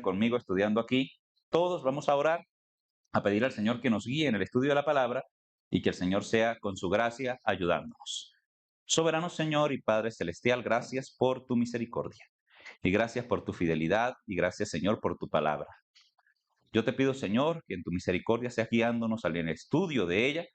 conmigo estudiando aquí, todos vamos a orar, a pedir al Señor que nos guíe en el estudio de la palabra y que el Señor sea con su gracia ayudándonos. Soberano Señor y Padre Celestial, gracias por tu misericordia y gracias por tu fidelidad y gracias Señor por tu palabra. Yo te pido Señor que en tu misericordia seas guiándonos al estudio de ella,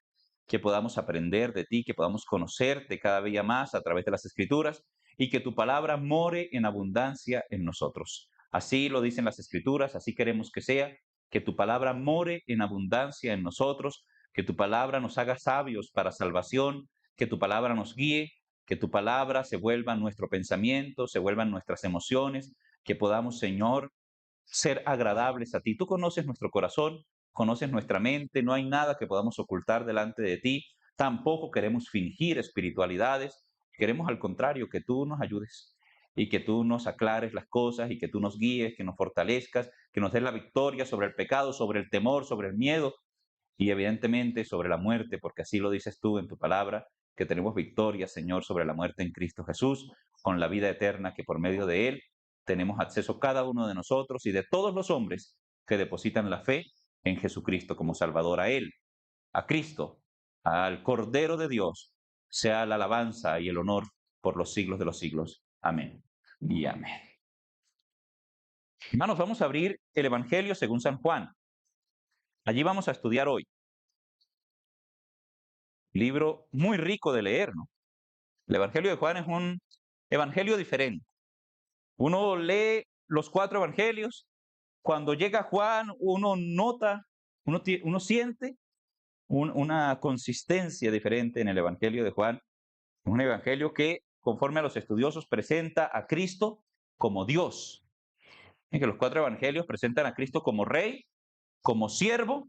que podamos aprender de ti, que podamos conocerte cada día más a través de las Escrituras y que tu palabra more en abundancia en nosotros. Así lo dicen las Escrituras, así queremos que sea, que tu palabra more en abundancia en nosotros, que tu palabra nos haga sabios para salvación, que tu palabra nos guíe, que tu palabra se vuelva nuestro pensamiento, se vuelvan nuestras emociones, que podamos, Señor, ser agradables a ti. Tú conoces nuestro corazón, conoces nuestra mente, no hay nada que podamos ocultar delante de ti. Tampoco queremos fingir espiritualidades, queremos al contrario que tú nos ayudes y que tú nos aclares las cosas y que tú nos guíes, que nos fortalezcas, que nos des la victoria sobre el pecado, sobre el temor, sobre el miedo y evidentemente sobre la muerte, porque así lo dices tú en tu palabra, que tenemos victoria, Señor, sobre la muerte en Cristo Jesús, con la vida eterna que por medio de Él tenemos acceso cada uno de nosotros y de todos los hombres que depositan la fe en Jesucristo como Salvador. A Él, a Cristo, al Cordero de Dios, sea la alabanza y el honor por los siglos de los siglos. Amén y amén. Hermanos, vamos a abrir el Evangelio según San Juan. Allí vamos a estudiar hoy. Libro muy rico de leer, ¿no? El Evangelio de Juan es un evangelio diferente. Uno lee los 4 evangelios, cuando llega Juan, uno nota, uno siente una consistencia diferente en el Evangelio de Juan. Es un evangelio que, conforme a los estudiosos, presenta a Cristo como Dios. En que los 4 evangelios presentan a Cristo como Rey, como siervo,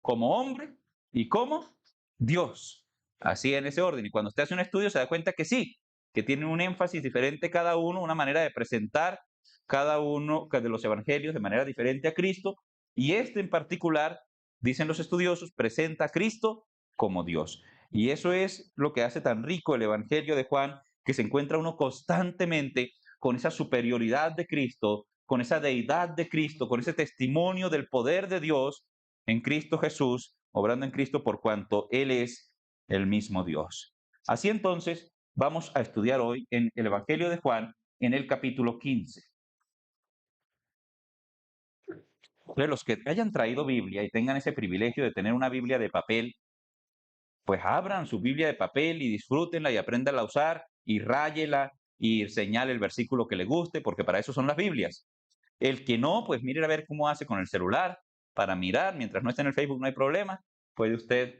como hombre y como Dios. Así en ese orden. Y cuando usted hace un estudio se da cuenta que sí, que tienen un énfasis diferente cada uno, una manera de presentar cada uno de los evangelios de manera diferente a Cristo. Y este en particular, dicen los estudiosos, presenta a Cristo como Dios. Y eso es lo que hace tan rico el evangelio de Juan, que se encuentra uno constantemente con esa superioridad de Cristo, con esa deidad de Cristo, con ese testimonio del poder de Dios en Cristo Jesús, obrando en Cristo por cuanto Él es el mismo Dios. Así entonces, vamos a estudiar hoy en el Evangelio de Juan, en el capítulo 15. Entonces, los que hayan traído Biblia y tengan ese privilegio de tener una Biblia de papel, pues abran su Biblia de papel y disfrútenla y apréndanla a usar y ráyela y señale el versículo que le guste, porque para eso son las Biblias. El que no, pues mire a ver cómo hace con el celular para mirar. Mientras no esté en el Facebook no hay problema. Puede usted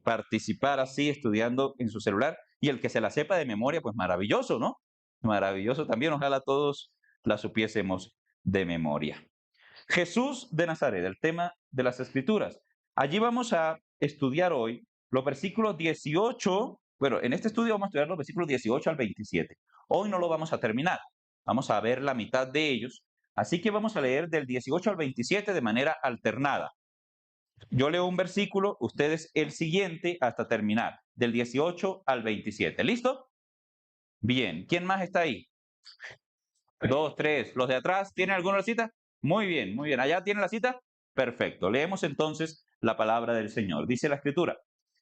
participar así, estudiando en su celular. Y el que se la sepa de memoria, pues maravilloso, ¿no? Maravilloso también. Ojalá todos la supiésemos de memoria. Jesús de Nazaret, el tema de las Escrituras. Allí vamos a estudiar hoy los versículos 18. Bueno, en este estudio vamos a estudiar los versículos 18 al 27. Hoy no lo vamos a terminar. Vamos a ver la mitad de ellos. Así que vamos a leer del 18 al 27 de manera alternada. Yo leo un versículo, ustedes el siguiente hasta terminar, del 18 al 27. ¿Listo? Bien. ¿Quién más está ahí? 2, 3. ¿Los de atrás tienen alguna cita? Muy bien, muy bien. ¿Allá tienen la cita? Perfecto. Leemos entonces la palabra del Señor. Dice la Escritura: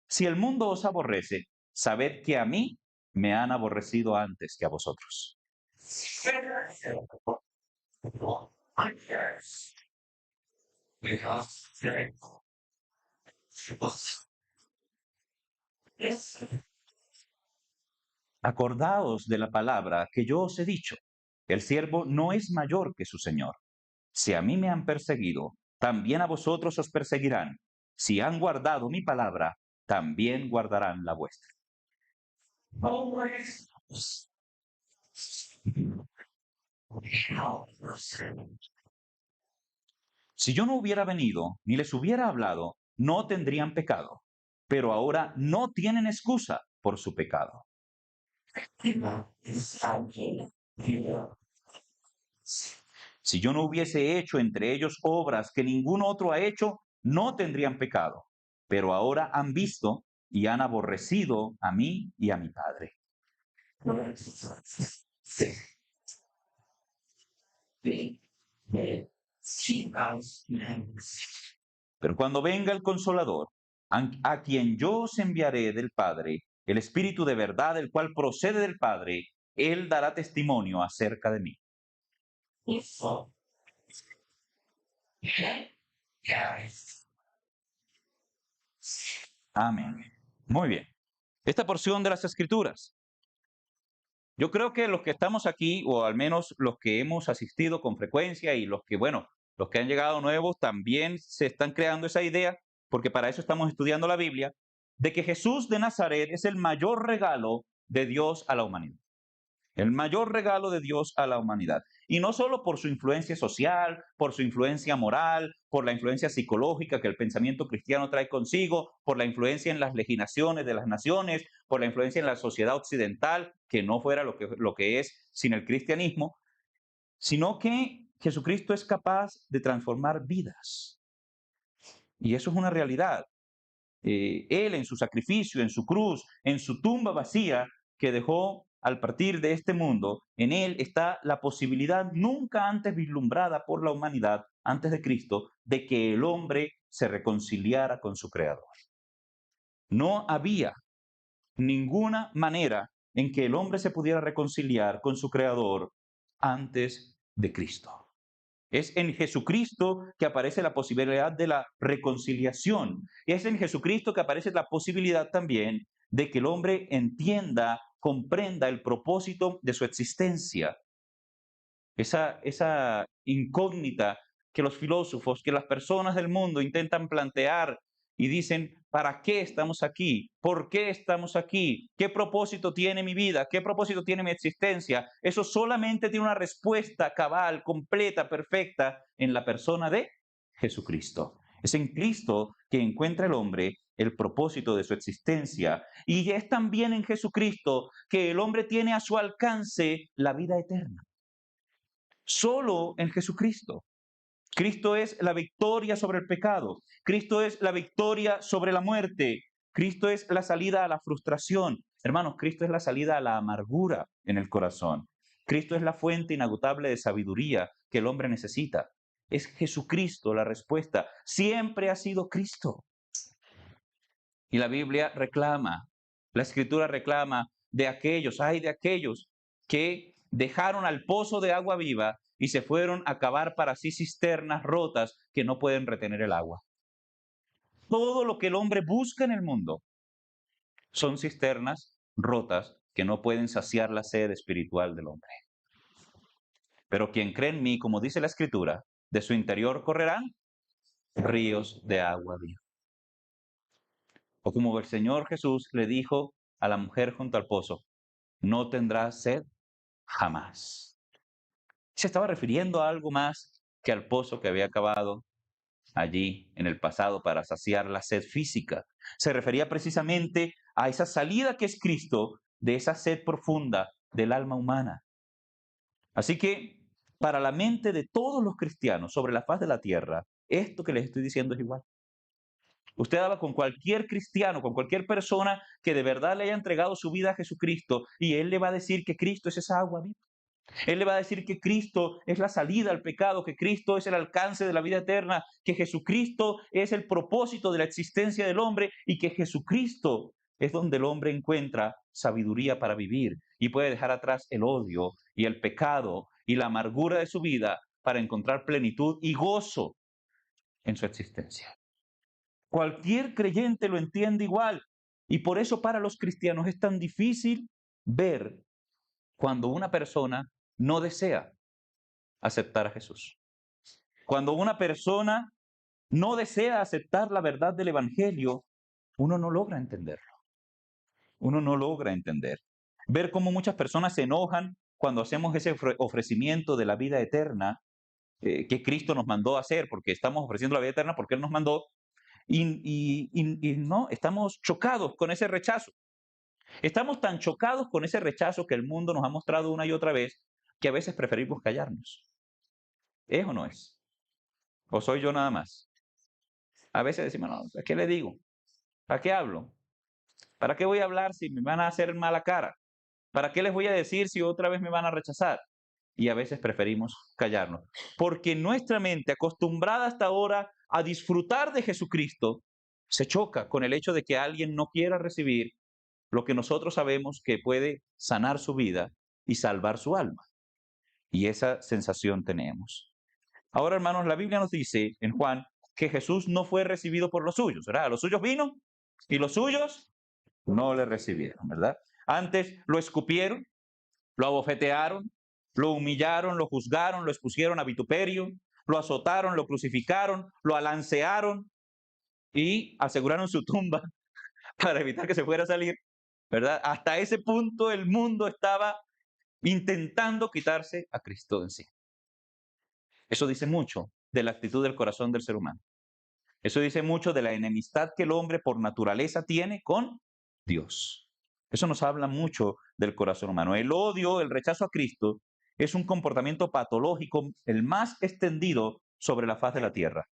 si el mundo os aborrece, sabed que a mí me han aborrecido antes que a vosotros. Acordaos de la palabra que yo os he dicho. El siervo no es mayor que su Señor. Si a mí me han perseguido, también a vosotros os perseguirán. Si han guardado mi palabra, también guardarán la vuestra. Si yo no hubiera venido ni les hubiera hablado, no tendrían pecado, pero ahora no tienen excusa por su pecado. Si yo no hubiese hecho entre ellos obras que ningún otro ha hecho, no tendrían pecado, pero ahora han visto y han aborrecido a mí y a mi Padre. Pero cuando venga el Consolador, a quien yo os enviaré del Padre, el Espíritu de verdad, el cual procede del Padre, él dará testimonio acerca de mí. Amén. Muy bien. Esta porción de las Escrituras. Yo creo que los que estamos aquí, o al menos los que hemos asistido con frecuencia y los que, bueno, los que han llegado nuevos también se están creando esa idea, porque para eso estamos estudiando la Biblia, de que Jesús de Nazaret es el mayor regalo de Dios a la humanidad. El mayor regalo de Dios a la humanidad. Y no solo por su influencia social, por su influencia moral, por la influencia psicológica que el pensamiento cristiano trae consigo, por la influencia en las legislaciones de las naciones, por la influencia en la sociedad occidental, que no fuera lo que es sin el cristianismo, sino que Jesucristo es capaz de transformar vidas. Y eso es una realidad. Él en su sacrificio, en su cruz, en su tumba vacía que dejó al partir de este mundo, en él está la posibilidad nunca antes vislumbrada por la humanidad, antes de Cristo, de que el hombre se reconciliara con su Creador. No había ninguna manera en que el hombre se pudiera reconciliar con su Creador antes de Cristo. Es en Jesucristo que aparece la posibilidad de la reconciliación. Es en Jesucristo que aparece la posibilidad también de que el hombre entienda, comprenda el propósito de su existencia. Esa incógnita que los filósofos, que las personas del mundo intentan plantear y dicen, ¿para qué estamos aquí? ¿Por qué estamos aquí? ¿Qué propósito tiene mi vida? ¿Qué propósito tiene mi existencia? Eso solamente tiene una respuesta cabal, completa, perfecta en la persona de Jesucristo. Es en Cristo que encuentra el hombre el propósito de su existencia. Y es también en Jesucristo que el hombre tiene a su alcance la vida eterna. Solo en Jesucristo. Cristo es la victoria sobre el pecado. Cristo es la victoria sobre la muerte. Cristo es la salida a la frustración. Hermanos, Cristo es la salida a la amargura en el corazón. Cristo es la fuente inagotable de sabiduría que el hombre necesita. Es Jesucristo la respuesta. Siempre ha sido Cristo. Y la Biblia reclama, la Escritura reclama de aquellos, ay de aquellos que dejaron al pozo de agua viva y se fueron a cavar para sí cisternas rotas que no pueden retener el agua. Todo lo que el hombre busca en el mundo son cisternas rotas que no pueden saciar la sed espiritual del hombre. Pero quien cree en mí, como dice la Escritura, de su interior correrán ríos de agua viva. O como el Señor Jesús le dijo a la mujer junto al pozo, no tendrás sed jamás. Se estaba refiriendo a algo más que al pozo que había cavado allí en el pasado para saciar la sed física. Se refería precisamente a esa salida que es Cristo de esa sed profunda del alma humana. Así que para la mente de todos los cristianos sobre la faz de la tierra, esto que les estoy diciendo es igual. Usted habla con cualquier cristiano, con cualquier persona que de verdad le haya entregado su vida a Jesucristo y él le va a decir que Cristo es esa agua viva. Él le va a decir que Cristo es la salida al pecado, que Cristo es el alcance de la vida eterna, que Jesucristo es el propósito de la existencia del hombre y que Jesucristo es donde el hombre encuentra sabiduría para vivir y puede dejar atrás el odio y el pecado y la amargura de su vida para encontrar plenitud y gozo en su existencia. Cualquier creyente lo entiende igual y por eso para los cristianos es tan difícil ver cuando una persona no desea aceptar a Jesús. Cuando una persona no desea aceptar la verdad del Evangelio, uno no logra entenderlo. Uno no logra entender. Ver cómo muchas personas se enojan cuando hacemos ese ofrecimiento de la vida eterna que Cristo nos mandó a hacer, porque estamos ofreciendo la vida eterna porque Él nos mandó, y no, estamos chocados con ese rechazo. Estamos tan chocados con ese rechazo que el mundo nos ha mostrado una y otra vez que a veces preferimos callarnos. ¿Es o no es? ¿O soy yo nada más? A veces decimos, no, ¿a qué le digo? ¿Para qué hablo? ¿Para qué voy a hablar si me van a hacer mala cara? ¿Para qué les voy a decir si otra vez me van a rechazar? y a veces preferimos callarnos. Porque nuestra mente, acostumbrada hasta ahora a disfrutar de Jesucristo, se choca con el hecho de que alguien no quiera recibir lo que nosotros sabemos que puede sanar su vida y salvar su alma. Y esa sensación tenemos. Ahora, hermanos, la Biblia nos dice en Juan que Jesús no fue recibido por los suyos, ¿verdad? A los suyos vino y los suyos no le recibieron, ¿verdad? Antes lo escupieron, lo abofetearon, lo humillaron, lo juzgaron, lo expusieron a vituperio, lo azotaron, lo crucificaron, lo alancearon y aseguraron su tumba para evitar que se fuera a salir, ¿verdad? Hasta ese punto el mundo estaba intentando quitarse a Cristo de encima. Eso dice mucho de la actitud del corazón del ser humano. Eso dice mucho de la enemistad que el hombre por naturaleza tiene con Dios. Eso nos habla mucho del corazón humano. El odio, el rechazo a Cristo, es un comportamiento patológico, el más extendido sobre la faz de la tierra.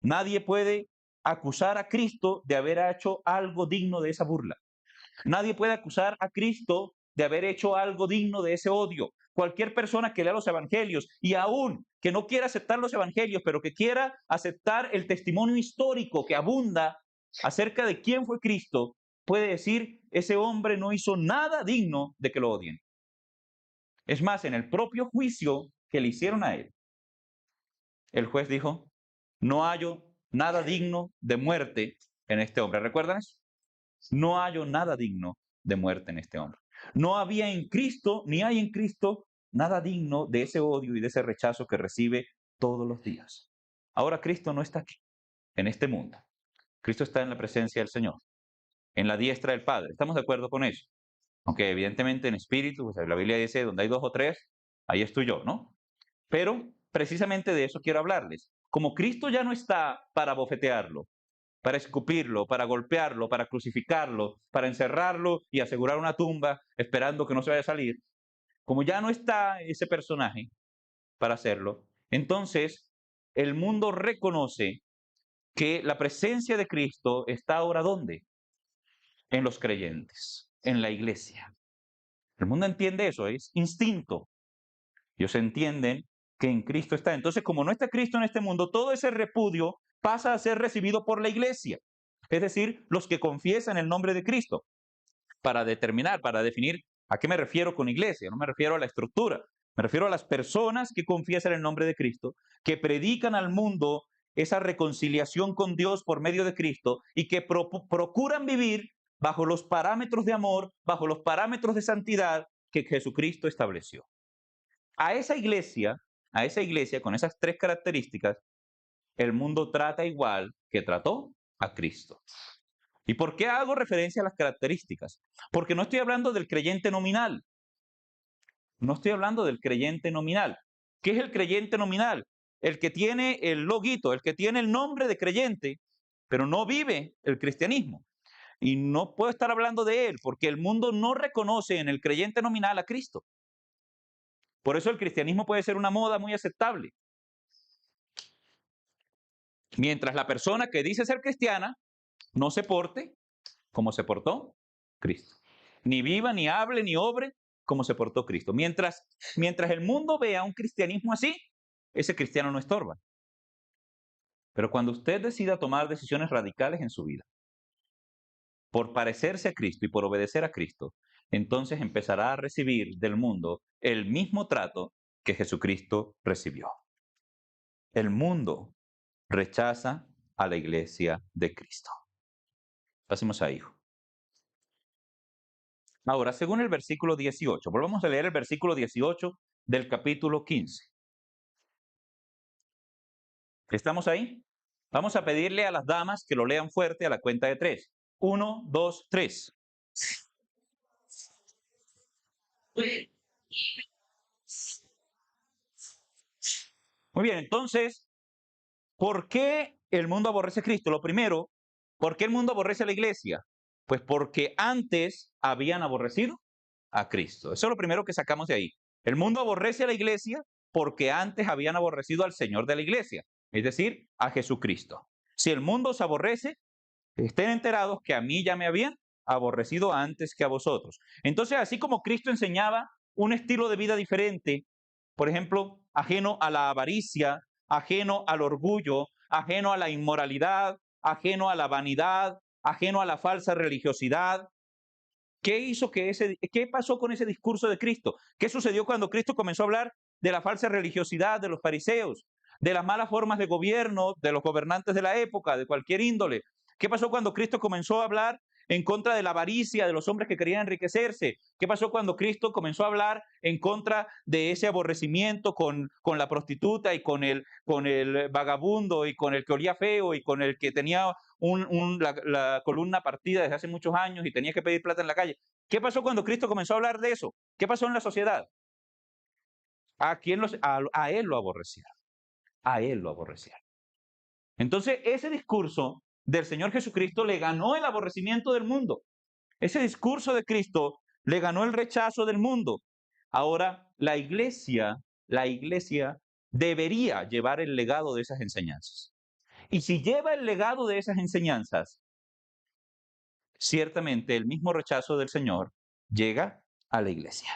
Nadie puede acusar a Cristo de haber hecho algo digno de esa burla. Nadie puede acusar a Cristo de haber hecho algo digno de ese odio. Cualquier persona que lea los evangelios y aún que no quiera aceptar los evangelios, pero que quiera aceptar el testimonio histórico que abunda acerca de quién fue Cristo, puede decir, ese hombre no hizo nada digno de que lo odien. Es más, en el propio juicio que le hicieron a él, el juez dijo, no hallo nada digno de muerte en este hombre. ¿Recuerdan eso? No hallo nada digno de muerte en este hombre. No había en Cristo, ni hay en Cristo, nada digno de ese odio y de ese rechazo que recibe todos los días. Ahora Cristo no está aquí, en este mundo. Cristo está en la presencia del Señor, en la diestra del Padre. ¿Estamos de acuerdo con eso? Aunque evidentemente en espíritu, pues la Biblia dice, donde hay 2 o 3, ahí estoy yo, ¿no? Pero precisamente de eso quiero hablarles. Como Cristo ya no está para bofetearlo, para escupirlo, para golpearlo, para crucificarlo, para encerrarlo y asegurar una tumba esperando que no se vaya a salir, como ya no está ese personaje para hacerlo, entonces el mundo reconoce que la presencia de Cristo está ahora ¿dónde? En los creyentes, en la iglesia. El mundo entiende eso, es instinto. Ellos entienden que en Cristo está. Entonces, como no está Cristo en este mundo, todo ese repudio pasa a ser recibido por la iglesia. Es decir, los que confiesan el nombre de Cristo. Para definir a qué me refiero con iglesia. No me refiero a la estructura. Me refiero a las personas que confiesan el nombre de Cristo, que predican al mundo esa reconciliación con Dios por medio de Cristo y que procuran vivir bajo los parámetros de amor, bajo los parámetros de santidad que Jesucristo estableció. A esa iglesia con esas 3 características, el mundo trata igual que trató a Cristo. ¿Y por qué hago referencia a las características? Porque no estoy hablando del creyente nominal. No estoy hablando del creyente nominal. ¿Qué es el creyente nominal? El que tiene el loguito, el que tiene el nombre de creyente, pero no vive el cristianismo. Y no puedo estar hablando de él, porque el mundo no reconoce en el creyente nominal a Cristo. Por eso el cristianismo puede ser una moda muy aceptable. Mientras la persona que dice ser cristiana no se porte como se portó Cristo. Ni viva, ni hable, ni obre como se portó Cristo. Mientras el mundo vea un cristianismo así, ese cristiano no estorba. Pero cuando usted decida tomar decisiones radicales en su vida, por parecerse a Cristo y por obedecer a Cristo, entonces empezará a recibir del mundo el mismo trato que Jesucristo recibió. El mundo rechaza a la iglesia de Cristo. Pasemos a hijo. Ahora, según el versículo 18, volvamos a leer el versículo 18 del capítulo 15. ¿Estamos ahí? Vamos a pedirle a las damas que lo lean fuerte a la cuenta de 3. 1, 2, 3. Muy bien, entonces, ¿por qué el mundo aborrece a Cristo? Lo primero, ¿por qué el mundo aborrece a la iglesia? Pues porque antes habían aborrecido a Cristo. Eso es lo primero que sacamos de ahí. El mundo aborrece a la iglesia porque antes habían aborrecido al Señor de la iglesia, es decir, a Jesucristo. Si el mundo os aborrece, estén enterados que a mí ya me habían aborrecido antes que a vosotros. Entonces, así como Cristo enseñaba un estilo de vida diferente por ejemplo, ajeno a la avaricia, ajeno al orgullo, ajeno a la inmoralidad, ajeno a la vanidad, ajeno a la falsa religiosidad. ¿Qué pasó con ese discurso de Cristo? ¿Qué sucedió cuando Cristo comenzó a hablar de la falsa religiosidad de los fariseos, de las malas formas de gobierno de los gobernantes de la época, de cualquier índole? ¿Qué pasó cuando Cristo comenzó a hablar en contra de la avaricia de los hombres que querían enriquecerse? ¿Qué pasó cuando Cristo comenzó a hablar en contra de ese aborrecimiento con la prostituta y con el vagabundo y con el que olía feo y con el que tenía la columna partida desde hace muchos años y tenía que pedir plata en la calle? ¿Qué pasó cuando Cristo comenzó a hablar de eso? ¿Qué pasó en la sociedad? A él lo aborrecieron. A él lo aborrecieron. Entonces, ese discurso del Señor Jesucristo le ganó el aborrecimiento del mundo. Ese discurso de Cristo le ganó el rechazo del mundo. Ahora, la iglesia debería llevar el legado de esas enseñanzas. Y si lleva el legado de esas enseñanzas, ciertamente el mismo rechazo del Señor llega a la iglesia.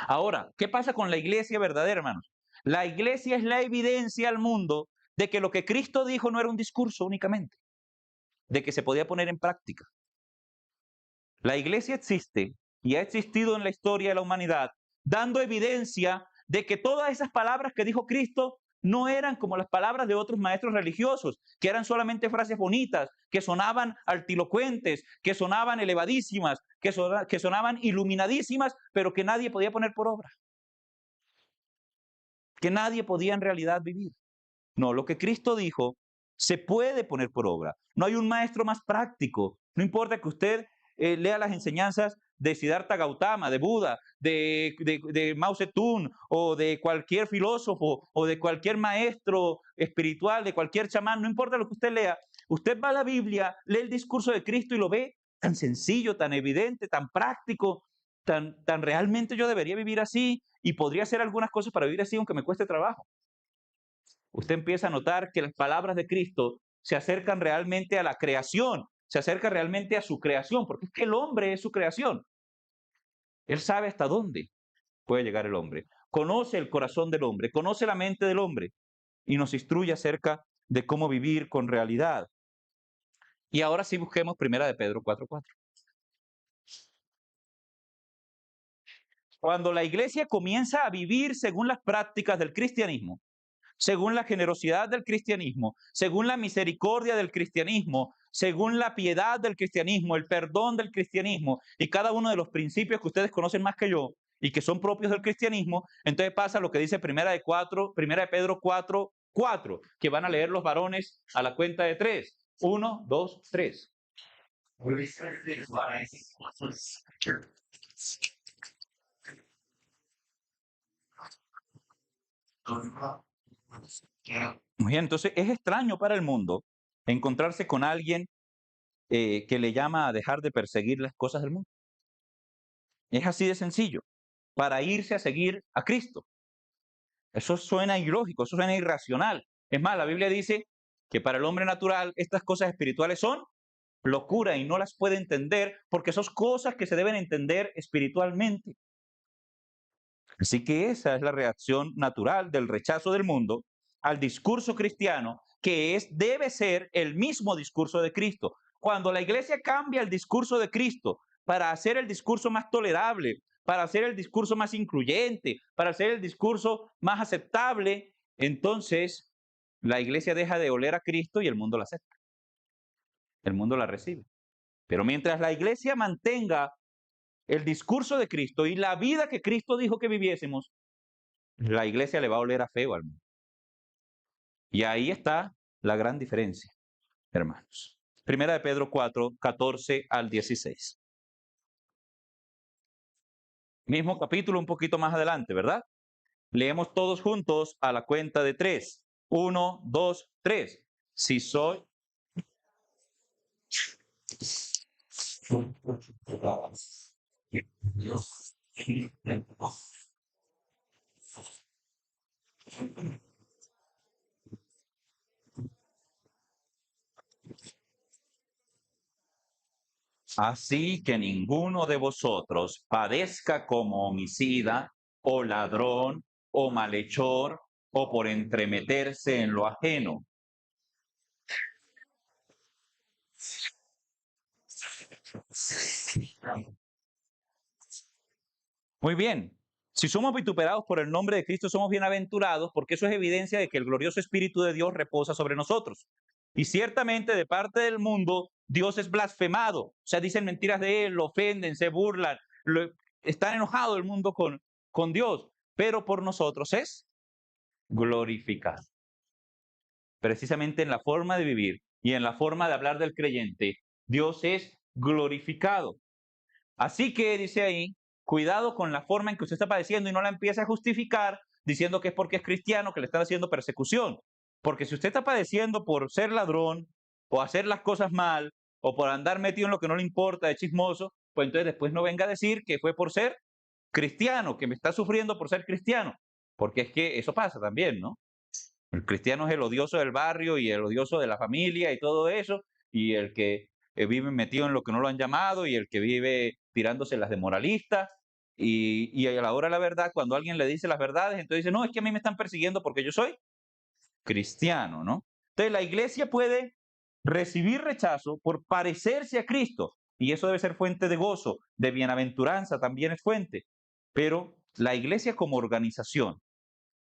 Ahora, ¿qué pasa con la iglesia verdadera, hermanos? La iglesia es la evidencia al mundo de que lo que Cristo dijo no era un discurso únicamente, de que se podía poner en práctica. La iglesia existe y ha existido en la historia de la humanidad, dando evidencia de que todas esas palabras que dijo Cristo no eran como las palabras de otros maestros religiosos, que eran solamente frases bonitas, que sonaban altilocuentes, que sonaban elevadísimas, que sonaban iluminadísimas, pero que nadie podía poner por obra, que nadie podía en realidad vivir. No, lo que Cristo dijo se puede poner por obra. No hay un maestro más práctico. No importa que usted lea las enseñanzas de Siddhartha Gautama, de Buda, de Mao Zedong o de cualquier filósofo o de cualquier maestro espiritual, de cualquier chamán, no importa lo que usted lea. Usted va a la Biblia, lee el discurso de Cristo y lo ve tan sencillo, tan evidente, tan práctico, tan realmente yo debería vivir así y podría hacer algunas cosas para vivir así aunque me cueste trabajo. Usted empieza a notar que las palabras de Cristo se acercan realmente a la creación, se acerca realmente a su creación, porque es que el hombre es su creación. Él sabe hasta dónde puede llegar el hombre. Conoce el corazón del hombre, conoce la mente del hombre y nos instruye acerca de cómo vivir con realidad. Y ahora sí busquemos primera de Pedro 4:4. Cuando la iglesia comienza a vivir según las prácticas del cristianismo, según la generosidad del cristianismo, según la misericordia del cristianismo, según la piedad del cristianismo, el perdón del cristianismo y cada uno de los principios que ustedes conocen más que yo y que son propios del cristianismo, entonces pasa lo que dice primera de Pedro 4:4, que van a leer los varones a la cuenta de 3. 1, 2, 3. Muy bien, entonces es extraño para el mundo encontrarse con alguien que le llama a dejar de perseguir las cosas del mundo. Es así de sencillo, para irse a seguir a Cristo. Eso suena ilógico, eso suena irracional. Es más, la Biblia dice que para el hombre natural estas cosas espirituales son locura y no las puede entender porque son cosas que se deben entender espiritualmente. Así que esa es la reacción natural del rechazo del mundo al discurso cristiano, que debe ser el mismo discurso de Cristo. Cuando la iglesia cambia el discurso de Cristo para hacer el discurso más tolerable, para hacer el discurso más incluyente, para hacer el discurso más aceptable, entonces la iglesia deja de oler a Cristo y el mundo la acepta. El mundo la recibe. Pero mientras la iglesia mantenga el discurso de Cristo y la vida que Cristo dijo que viviésemos, la iglesia le va a oler a feo al mundo. Y ahí está la gran diferencia, hermanos. Primera de Pedro 4:14 al 16. Mismo capítulo un poquito más adelante, ¿verdad? Leemos todos juntos a la cuenta de 3. 1, 2, 3. Si soy... Así que ninguno de vosotros padezca como homicida o ladrón o malhechor, o por entremeterse en lo ajeno. Muy bien. Si somos vituperados por el nombre de Cristo, somos bienaventurados, porque eso es evidencia de que el glorioso Espíritu de Dios reposa sobre nosotros. Y ciertamente de parte del mundo, Dios es blasfemado. O sea, dicen mentiras de Él, lo ofenden, se burlan, están enojados el mundo con Dios. Pero por nosotros es glorificado. Precisamente en la forma de vivir y en la forma de hablar del creyente, Dios es glorificado. Así que dice ahí, cuidado con la forma en que usted está padeciendo y no la empiece a justificar diciendo que es porque es cristiano que le están haciendo persecución. Porque si usted está padeciendo por ser ladrón o hacer las cosas mal o por andar metido en lo que no le importa de chismoso, pues entonces después no venga a decir que fue por ser cristiano, que me está sufriendo por ser cristiano. Porque es que eso pasa también, ¿no? El cristiano es el odioso del barrio y el odioso de la familia y todo eso, y el que vive metido en lo que no lo han llamado y el que vive tirándose las de moralista. Y a la hora de la verdad, cuando alguien le dice las verdades, entonces dice, no, es que a mí me están persiguiendo porque yo soy cristiano, ¿no? Entonces la iglesia puede recibir rechazo por parecerse a Cristo, y eso debe ser fuente de gozo, de bienaventuranza también es fuente. Pero la iglesia como organización,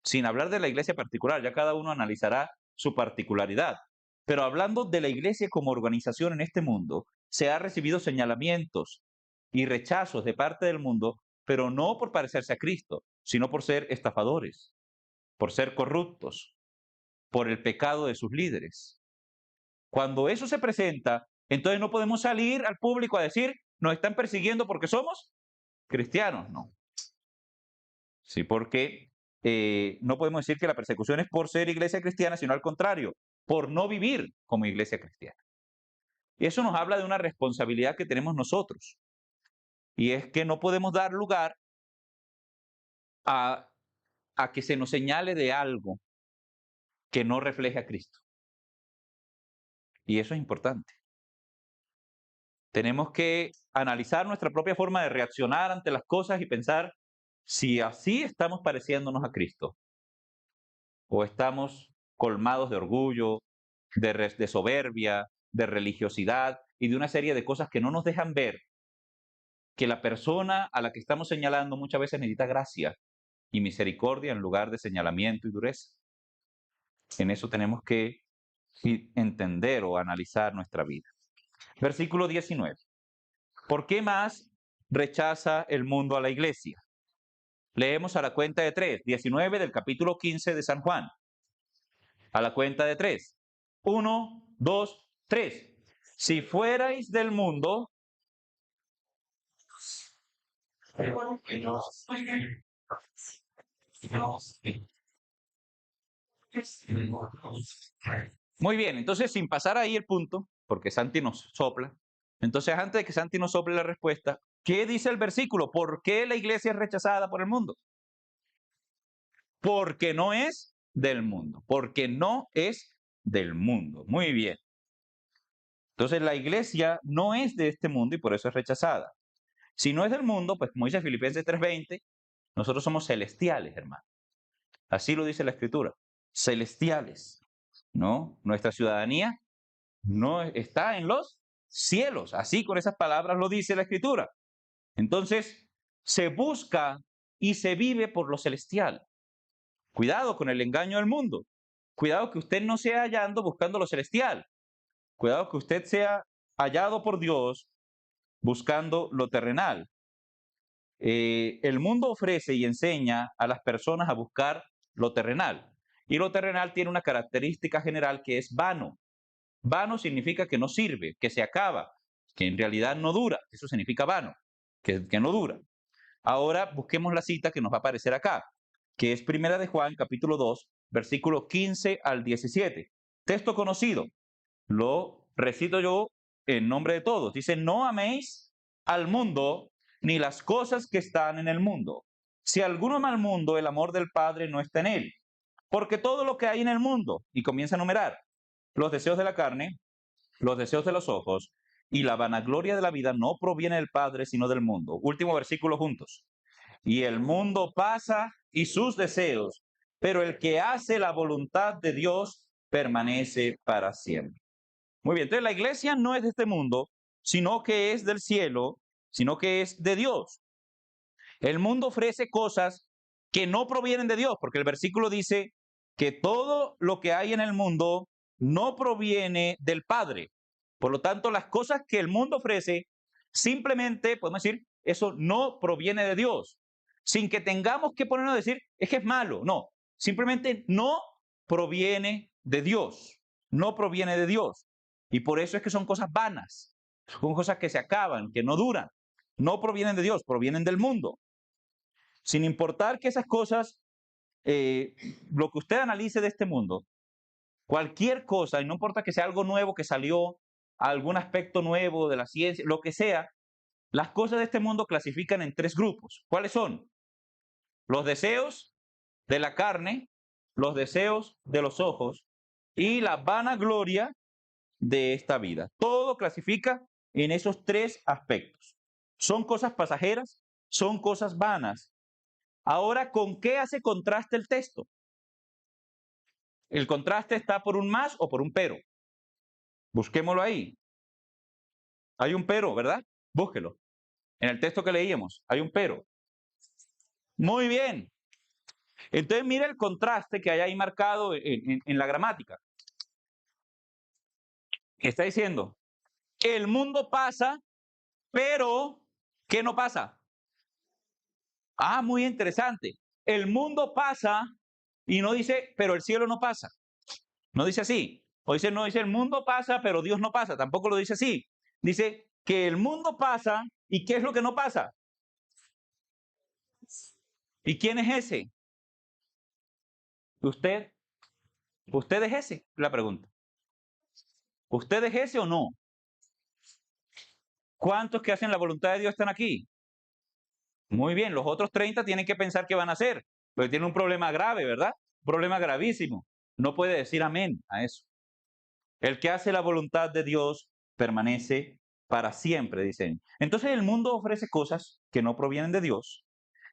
sin hablar de la iglesia particular, ya cada uno analizará su particularidad. Pero hablando de la iglesia como organización en este mundo, se ha recibido señalamientos y rechazos de parte del mundo, pero no por parecerse a Cristo, sino por ser estafadores, por ser corruptos, por el pecado de sus líderes. Cuando eso se presenta, entonces no podemos salir al público a decir, nos están persiguiendo porque somos cristianos, no. Sí, porque no podemos decir que la persecución es por ser iglesia cristiana, sino al contrario, por no vivir como iglesia cristiana. Y eso nos habla de una responsabilidad que tenemos nosotros. Y es que no podemos dar lugar a, a que se nos señale de algo que no refleje a Cristo. Y eso es importante. Tenemos que analizar nuestra propia forma de reaccionar ante las cosas y pensar si así estamos pareciéndonos a Cristo o estamos colmados de orgullo, de soberbia, de religiosidad y de una serie de cosas que no nos dejan ver que la persona a la que estamos señalando muchas veces necesita gracia y misericordia en lugar de señalamiento y dureza. En eso tenemos que entender o analizar nuestra vida. Versículo 19. ¿Por qué más rechaza el mundo a la iglesia? Leemos a la cuenta de 3, 19 del capítulo 15 de San Juan. A la cuenta de 3. 1, 2, 3. Si fuerais del mundo, muy bien, entonces sin pasar ahí el punto, porque Santi nos sopla, entonces antes de que Santi nos sople la respuesta, ¿qué dice el versículo? ¿Por qué la iglesia es rechazada por el mundo? Porque no es del mundo, porque no es del mundo. Muy bien. Entonces la iglesia no es de este mundo y por eso es rechazada. Si no es del mundo, pues como dice Filipenses 3:20, nosotros somos celestiales, hermano. Así lo dice la Escritura. Celestiales, ¿no? Nuestra ciudadanía no está en los cielos. Así con esas palabras lo dice la Escritura. Entonces, se busca y se vive por lo celestial. Cuidado con el engaño del mundo. Cuidado que usted no sea hallando buscando lo celestial. Cuidado que usted sea hallado por Dios buscando lo terrenal. El mundo ofrece y enseña a las personas a buscar lo terrenal. Y lo terrenal tiene una característica general que es vano. Vano significa que no sirve, que se acaba, que en realidad no dura. Eso significa vano, que no dura. Ahora busquemos la cita que nos va a aparecer acá, que es Primera de Juan, capítulo 2, versículo 15 al 17. Texto conocido. Lo recito yo en nombre de todos. Dice, no améis al mundo ni las cosas que están en el mundo. Si alguno ama al mundo, el amor del Padre no está en él. Porque todo lo que hay en el mundo, y comienza a enumerar, los deseos de la carne, los deseos de los ojos y la vanagloria de la vida no proviene del Padre, sino del mundo. Último versículo juntos. Y el mundo pasa y sus deseos, pero el que hace la voluntad de Dios permanece para siempre. Muy bien, entonces la iglesia no es de este mundo, sino que es del cielo, sino que es de Dios. El mundo ofrece cosas que no provienen de Dios, porque el versículo dice que todo lo que hay en el mundo no proviene del Padre. Por lo tanto, las cosas que el mundo ofrece, simplemente podemos decir, eso no proviene de Dios, sin que tengamos que ponernos a decir, es que es malo. No, simplemente no proviene de Dios, no proviene de Dios. Y por eso es que son cosas vanas, son cosas que se acaban, que no duran. No provienen de Dios, provienen del mundo. Sin importar que esas cosas, lo que usted analice de este mundo, cualquier cosa, y no importa que sea algo nuevo que salió, algún aspecto nuevo de la ciencia, lo que sea, las cosas de este mundo clasifican en tres grupos. ¿Cuáles son? Los deseos de la carne, los deseos de los ojos y la vanagloria de esta vida. Todo clasifica en esos tres aspectos. Son cosas pasajeras, son cosas vanas. Ahora, ¿con qué hace contraste el texto? El contraste está por un más o por un pero. Busquémoslo ahí. Hay un pero, ¿verdad? Búsquelo. En el texto que leíamos, hay un pero. Muy bien. Entonces, mire el contraste que hay ahí marcado en la gramática. ¿Qué está diciendo? El mundo pasa, pero ¿qué no pasa? Ah, muy interesante. El mundo pasa y no dice, pero el cielo no pasa. No dice así. O dice, no dice, el mundo pasa, pero Dios no pasa. Tampoco lo dice así. Dice que el mundo pasa y ¿qué es lo que no pasa? ¿Y quién es ese? ¿Usted? ¿Usted es ese? La pregunta. ¿Usted es ese o no? ¿Cuántos que hacen la voluntad de Dios están aquí? Muy bien, los otros 30 tienen que pensar qué van a hacer, porque tienen un problema grave, ¿verdad? Un problema gravísimo. No puede decir amén a eso. El que hace la voluntad de Dios permanece para siempre, dicen. Entonces el mundo ofrece cosas que no provienen de Dios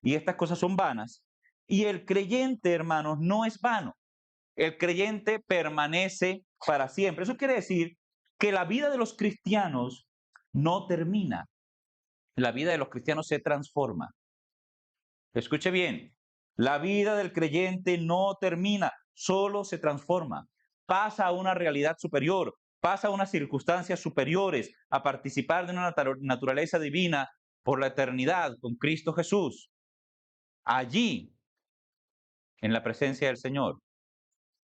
y estas cosas son vanas. Y el creyente, hermanos, no es vano. El creyente permanece para siempre. Eso quiere decir que la vida de los cristianos no termina. La vida de los cristianos se transforma. Escuche bien, la vida del creyente no termina, solo se transforma. Pasa a una realidad superior, pasa a unas circunstancias superiores, a participar de una naturaleza divina por la eternidad con Cristo Jesús. Allí, en la presencia del Señor,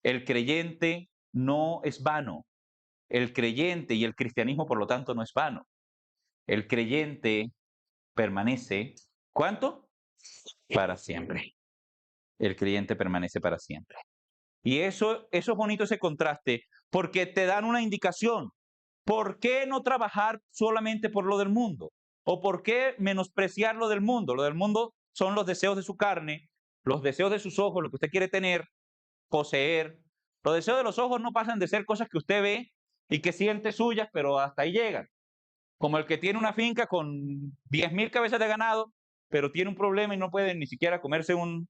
el creyente no es vano. El creyente y el cristianismo, por lo tanto, no es vano. El creyente permanece, ¿cuánto? Para siempre. El creyente permanece para siempre. Y eso es bonito, ese contraste, porque te dan una indicación. ¿Por qué no trabajar solamente por lo del mundo? ¿O por qué menospreciar lo del mundo? Lo del mundo son los deseos de su carne, los deseos de sus ojos, lo que usted quiere tener, poseer. Los deseos de los ojos no pasan de ser cosas que usted ve y que siente suyas, pero hasta ahí llegan. Como el que tiene una finca con 10.000 cabezas de ganado, pero tiene un problema y no puede ni siquiera comerse un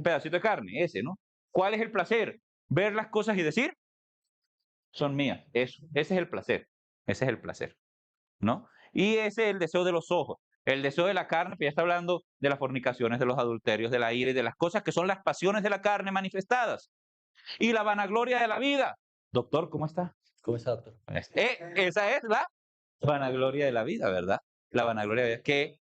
pedacito de carne, ese, ¿no? ¿Cuál es el placer? Ver las cosas y decir, son mías. Eso, ese es el placer. Ese es el placer, ¿no? Y ese es el deseo de los ojos. El deseo de la carne, que ya está hablando de las fornicaciones, de los adulterios, de la ira y de las cosas que son las pasiones de la carne manifestadas. Y la vanagloria de la vida. Doctor, ¿cómo está? ¿Cómo está, doctor? Esa es la vanagloria de la vida, ¿verdad? La vanagloria de la vida.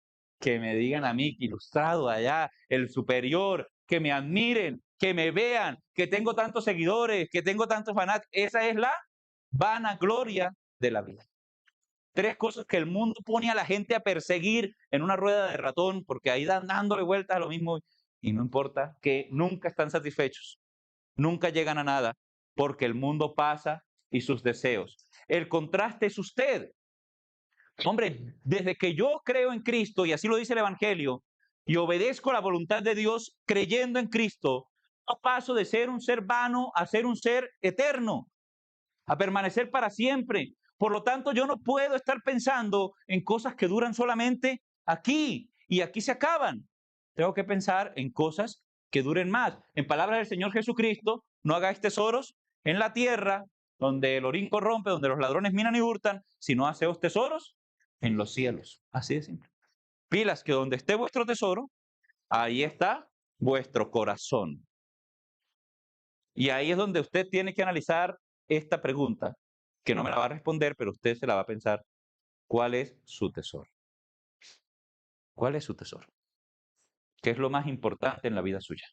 Que me digan a mí, que ilustrado allá, el superior, que me admiren, que me vean, que tengo tantos seguidores, que tengo tantos fanáticos. Esa es la vanagloria de la vida. Tres cosas que el mundo pone a la gente a perseguir en una rueda de ratón, porque ahí dan dándole vueltas a lo mismo y no importa, que nunca están satisfechos, nunca llegan a nada, porque el mundo pasa y sus deseos. El contraste es usted. Hombre, desde que yo creo en Cristo, y así lo dice el Evangelio, y obedezco la voluntad de Dios creyendo en Cristo, yo paso de ser un ser vano a ser un ser eterno, a permanecer para siempre. Por lo tanto, yo no puedo estar pensando en cosas que duran solamente aquí y aquí se acaban. tengo que pensar en cosas que duren más. En palabras del Señor Jesucristo, no hagáis tesoros en la tierra, donde el orín corrompe, donde los ladrones minan y hurtan, sino haceos tesoros en los cielos. Así de simple. Pilas, que donde esté vuestro tesoro, ahí está vuestro corazón. Y ahí es donde usted tiene que analizar esta pregunta, que no me la va a responder, pero usted se la va a pensar. ¿Cuál es su tesoro? ¿Cuál es su tesoro? ¿Qué es lo más importante en la vida suya?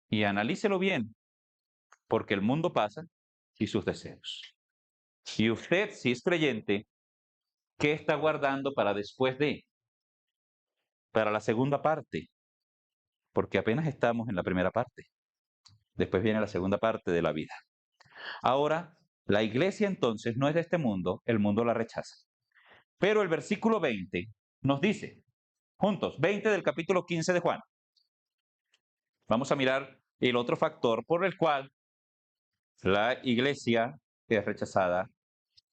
Y analícelo bien, porque el mundo pasa y sus deseos. Y usted, si es creyente, ¿qué está guardando para después de? Para la segunda parte, porque apenas estamos en la primera parte. Después viene la segunda parte de la vida. Ahora, la iglesia entonces no es de este mundo, el mundo la rechaza. Pero el versículo 20 nos dice, juntos, 20 del capítulo 15 de Juan. Vamos a mirar el otro factor por el cual la iglesia es rechazada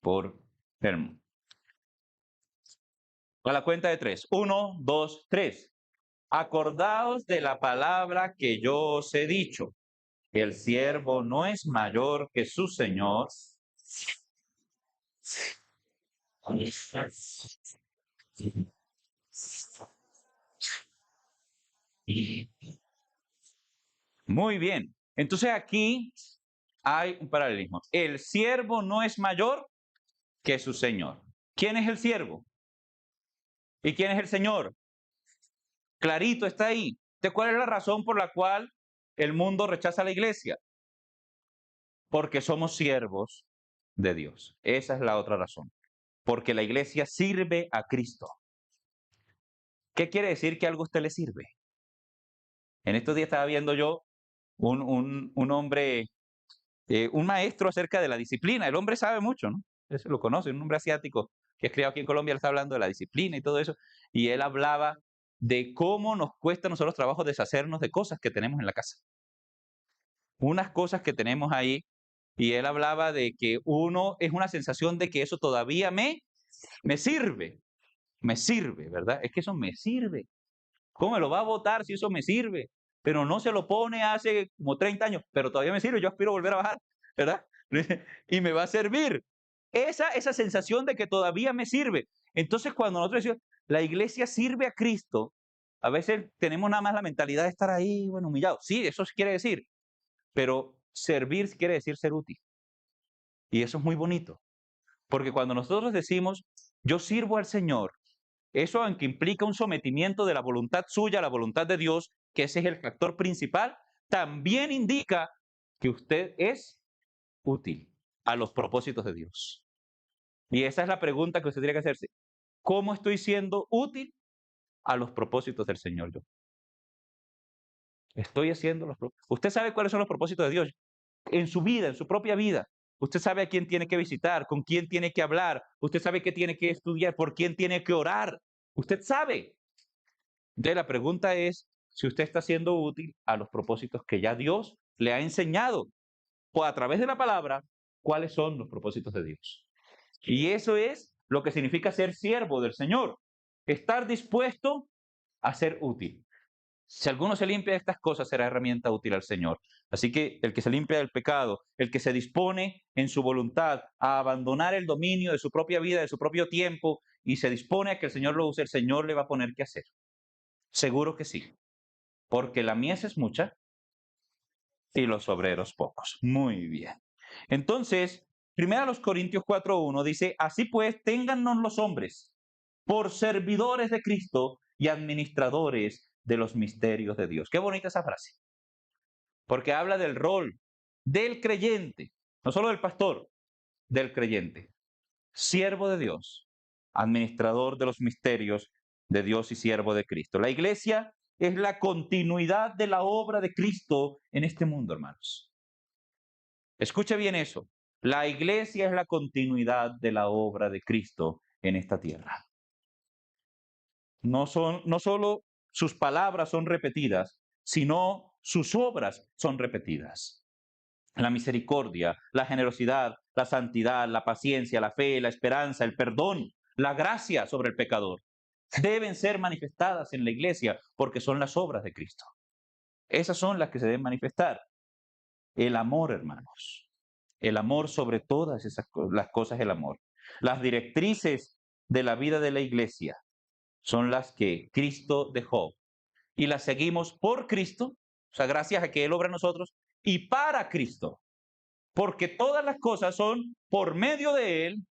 por el mundo. A la cuenta de 3. 1, 2, 3. Acordaos de la palabra que yo os he dicho. El siervo no es mayor que su señor. Muy bien. Entonces aquí hay un paralelismo. El siervo no es mayor que su señor. ¿Quién es el siervo? ¿Y quién es el señor? Clarito está ahí. ¿De cuál es la razón por la cual el mundo rechaza a la iglesia? Porque somos siervos de Dios. Esa es la otra razón. Porque la iglesia sirve a Cristo. ¿Qué quiere decir que algo a usted le sirve? En estos días estaba viendo yo un hombre, un maestro acerca de la disciplina. El hombre sabe mucho, ¿no? Eso lo conoce, un hombre asiático que es criado aquí en Colombia, él está hablando de la disciplina y todo eso. Y él hablaba de cómo nos cuesta a nosotros trabajo deshacernos de cosas que tenemos en la casa. Unas cosas que tenemos ahí, y él hablaba de que uno es una sensación de que eso todavía me sirve, ¿verdad? Es que eso me sirve. ¿Cómo me lo va a votar si eso me sirve? Pero no se lo pone hace como 30 años, pero todavía me sirve, yo aspiro a volver a bajar, ¿verdad? Y me va a servir. Esa sensación de que todavía me sirve. Entonces, cuando nosotros decimos, la iglesia sirve a Cristo, a veces tenemos nada más la mentalidad de estar ahí, bueno, humillados. Sí, eso sí quiere decir, pero servir quiere decir ser útil. Y eso es muy bonito, porque cuando nosotros decimos, yo sirvo al Señor, eso aunque implica un sometimiento de la voluntad suya a la voluntad de Dios, que ese es el factor principal, también indica que usted es útil a los propósitos de Dios. Y esa es la pregunta que usted tiene que hacerse. ¿Cómo estoy siendo útil a los propósitos del Señor yo? Estoy haciendo los propósitos. Usted sabe cuáles son los propósitos de Dios en su vida, en su propia vida. Usted sabe a quién tiene que visitar, con quién tiene que hablar. Usted sabe qué tiene que estudiar, por quién tiene que orar. Usted sabe. Entonces la pregunta es si usted está siendo útil a los propósitos que ya Dios le ha enseñado o a través de la palabra cuáles son los propósitos de Dios. Y eso es lo que significa ser siervo del Señor. Estar dispuesto a ser útil. Si alguno se limpia de estas cosas, será herramienta útil al Señor. Así que el que se limpia del pecado, el que se dispone en su voluntad a abandonar el dominio de su propia vida, de su propio tiempo, y se dispone a que el Señor lo use, el Señor le va a poner qué hacer. Seguro que sí. Porque la mies es mucha y los obreros pocos. Muy bien. Entonces, 1 Corintios 4:1 dice, así pues, téngannos los hombres por servidores de Cristo y administradores de los misterios de Dios. Qué bonita esa frase. Porque habla del rol del creyente, no solo del pastor, del creyente. Siervo de Dios, administrador de los misterios de Dios y siervo de Cristo. La iglesia es la continuidad de la obra de Cristo en este mundo, hermanos. Escuche bien eso. La iglesia es la continuidad de la obra de Cristo en esta tierra. No solo sus palabras son repetidas, sino sus obras son repetidas. La misericordia, la generosidad, la santidad, la paciencia, la fe, la esperanza, el perdón, la gracia sobre el pecador. deben ser manifestadas en la iglesia porque son las obras de Cristo. Esas son las que se deben manifestar. El amor, hermanos. El amor sobre todas las cosas, el amor. Las directrices de la vida de la iglesia son las que Cristo dejó y las seguimos por Cristo, o sea, gracias a que Él obra en nosotros, y para Cristo, porque todas las cosas son por medio de Él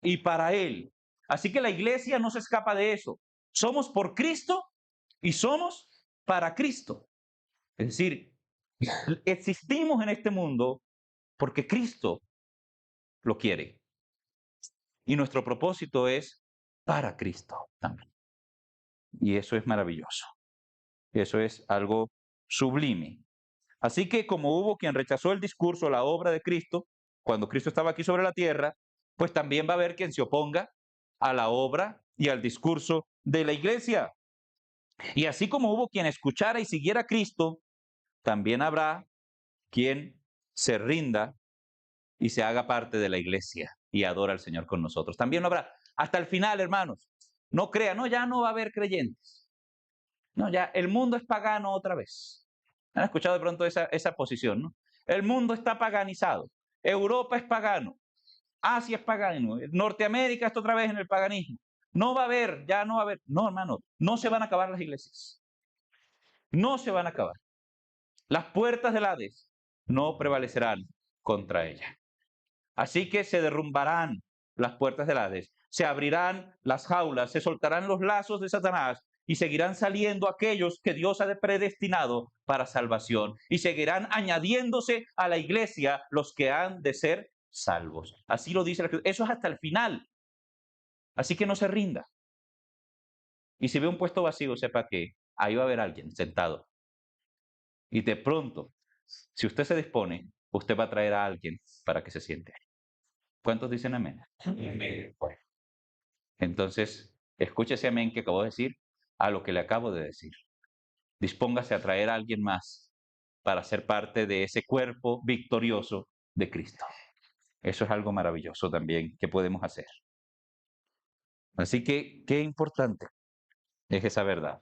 y para Él. Así que la iglesia no se escapa de eso. Somos por Cristo y somos para Cristo. Es decir, existimos en este mundo porque Cristo lo quiere. Y nuestro propósito es para Cristo también. Y eso es maravilloso. Eso es algo sublime. Así que como hubo quien rechazó el discurso, la obra de Cristo, cuando Cristo estaba aquí sobre la tierra, pues también va a haber quien se oponga a la obra y al discurso de la iglesia. Y así como hubo quien escuchara y siguiera a Cristo, también habrá quien se rinda y se haga parte de la iglesia y adora al Señor con nosotros. También lo habrá. Hasta el final, hermanos. No crean, no, ya no va a haber creyentes. No, ya el mundo es pagano otra vez. ¿Han escuchado de pronto esa posición, no? El mundo está paganizado. Europa es pagano. Asia es pagano. Norteamérica está otra vez en el paganismo. No va a haber, ya no va a haber. No, hermano, no se van a acabar las iglesias. No se van a acabar. Las puertas del Hades no prevalecerán contra ella. Así que se derrumbarán las puertas del Hades, se abrirán las jaulas, se soltarán los lazos de Satanás y seguirán saliendo aquellos que Dios ha predestinado para salvación y seguirán añadiéndose a la iglesia los que han de ser salvos. Así lo dice la Escritura. Eso es hasta el final. Así que no se rinda. Y si ve un puesto vacío, sepa que ahí va a haber alguien sentado. Y de pronto, si usted se dispone, usted va a traer a alguien para que se siente. ¿Cuántos dicen amén? Amén. Bueno, entonces, escuche ese amén que acabo de decir a lo que le acabo de decir. Dispóngase a traer a alguien más para ser parte de ese cuerpo victorioso de Cristo. Eso es algo maravilloso también que podemos hacer. Así que, qué importante es esa verdad.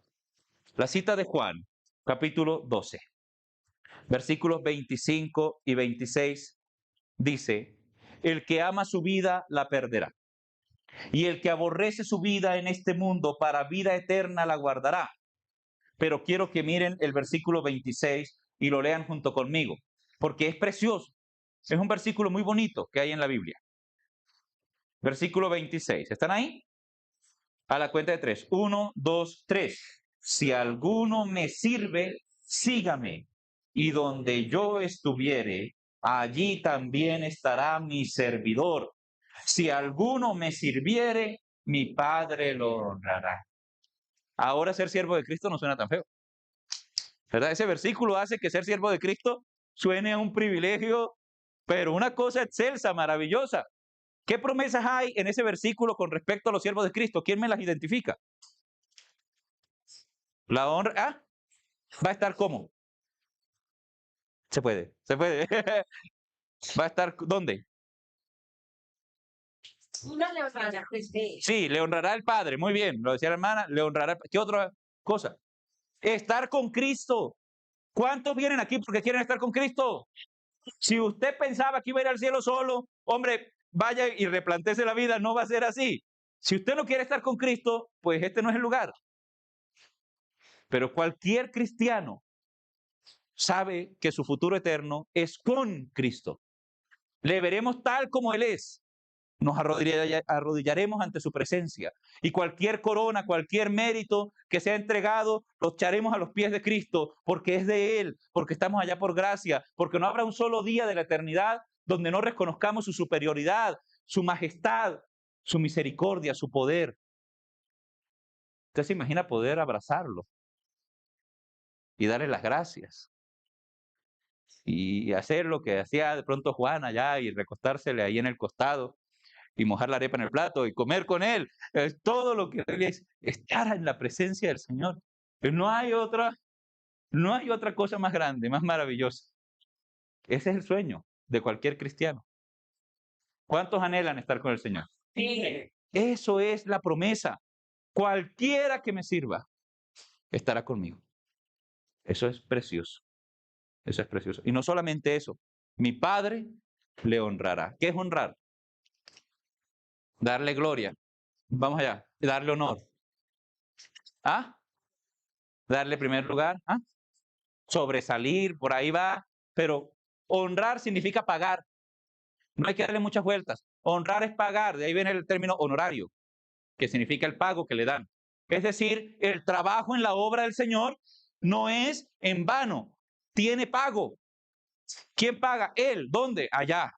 La cita de Juan, capítulo 12, versículos 25 y 26, dice, el que ama su vida la perderá. Y el que aborrece su vida en este mundo para vida eterna la guardará. Pero quiero que miren el versículo 26 y lo lean junto conmigo, porque es precioso. Es un versículo muy bonito que hay en la Biblia. Versículo 26. ¿Están ahí? A la cuenta de 3. 1, 2, 3. Si alguno me sirve, sígame. Y donde yo estuviere, allí también estará mi servidor. Si alguno me sirviere, mi Padre lo honrará. Ahora ser siervo de Cristo no suena tan feo, ¿verdad? Ese versículo hace que ser siervo de Cristo suene a un privilegio, pero una cosa excelsa, maravillosa. ¿Qué promesas hay en ese versículo con respecto a los siervos de Cristo? ¿Quién me las identifica? La honra, va a estar ¿cómo? Se puede, se puede. Va a estar ¿dónde? No le honrará. Sí, le honrará el Padre, muy bien, lo decía la hermana, le honrará. ¿Qué otra cosa? Estar con Cristo. ¿Cuántos vienen aquí porque quieren estar con Cristo? Si usted pensaba que iba a ir al cielo solo, hombre, vaya y replantéese la vida, no va a ser así. Si usted no quiere estar con Cristo, pues este no es el lugar. Pero cualquier cristiano sabe que su futuro eterno es con Cristo. Le veremos tal como Él es. Nos arrodillaremos ante su presencia y cualquier corona, cualquier mérito que sea entregado, lo echaremos a los pies de Cristo, porque es de Él, porque estamos allá por gracia, porque no habrá un solo día de la eternidad donde no reconozcamos su superioridad, su majestad, su misericordia, su poder. Usted se imagina poder abrazarlo y darle las gracias y hacer lo que hacía de pronto Juan allá y recostársele ahí en el costado y mojar la arepa en el plato y comer con él. Es todo lo que es estar en la presencia del Señor. Pero no hay otra cosa más grande, más maravillosa. Ese es el sueño de cualquier cristiano. ¿Cuántos anhelan estar con el Señor? Sí. Eso es la promesa. cualquiera que me sirva estará conmigo. Eso es precioso. Eso es precioso. Y no solamente eso, mi Padre le honrará. ¿Qué es honrar? Darle gloria. Vamos allá. Darle honor. ¿Ah? Darle primer lugar. ¿Ah? Sobresalir, por ahí va. Pero honrar significa pagar. No hay que darle muchas vueltas. Honrar es pagar. De ahí viene el término honorario, que significa el pago que le dan. Es decir, el trabajo en la obra del Señor no es en vano. Tiene pago. ¿Quién paga? Él. ¿Dónde? Allá,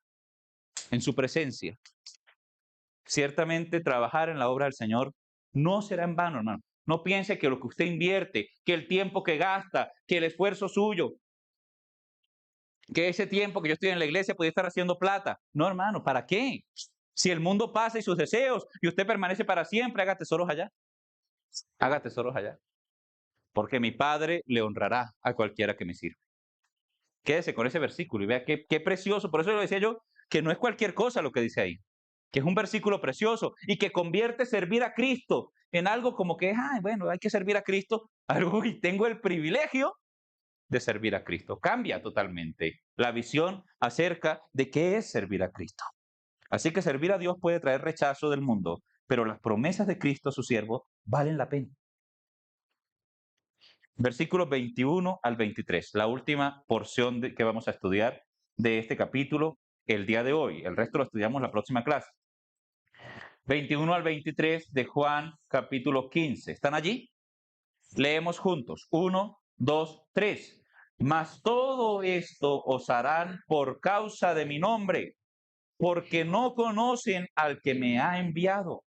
en su presencia. Ciertamente trabajar en la obra del Señor no será en vano, hermano. No piense que lo que usted invierte, que el tiempo que gasta, que el esfuerzo suyo, que ese tiempo que yo estoy en la iglesia puede estar haciendo plata. No, hermano, ¿para qué? Si el mundo pasa y sus deseos y usted permanece para siempre, haga tesoros allá. Haga tesoros allá. Porque mi Padre le honrará a cualquiera que me sirva. Quédese con ese versículo y vea qué precioso. Por eso lo decía yo, que no es cualquier cosa lo que dice ahí. Que es un versículo precioso y que convierte servir a Cristo en algo como que, ay, bueno, hay que servir a Cristo, algo y tengo el privilegio de servir a Cristo. Cambia totalmente la visión acerca de qué es servir a Cristo. Así que servir a Dios puede traer rechazo del mundo, pero las promesas de Cristo, su siervo, valen la pena. Versículos 21 al 23, la última porción que vamos a estudiar de este capítulo el día de hoy. El resto lo estudiamos la próxima clase. 21 al 23 de Juan capítulo 15. ¿Están allí? Leemos juntos. 1, 2, 3. Mas todo esto os harán por causa de mi nombre, porque no conocen al que me ha enviado.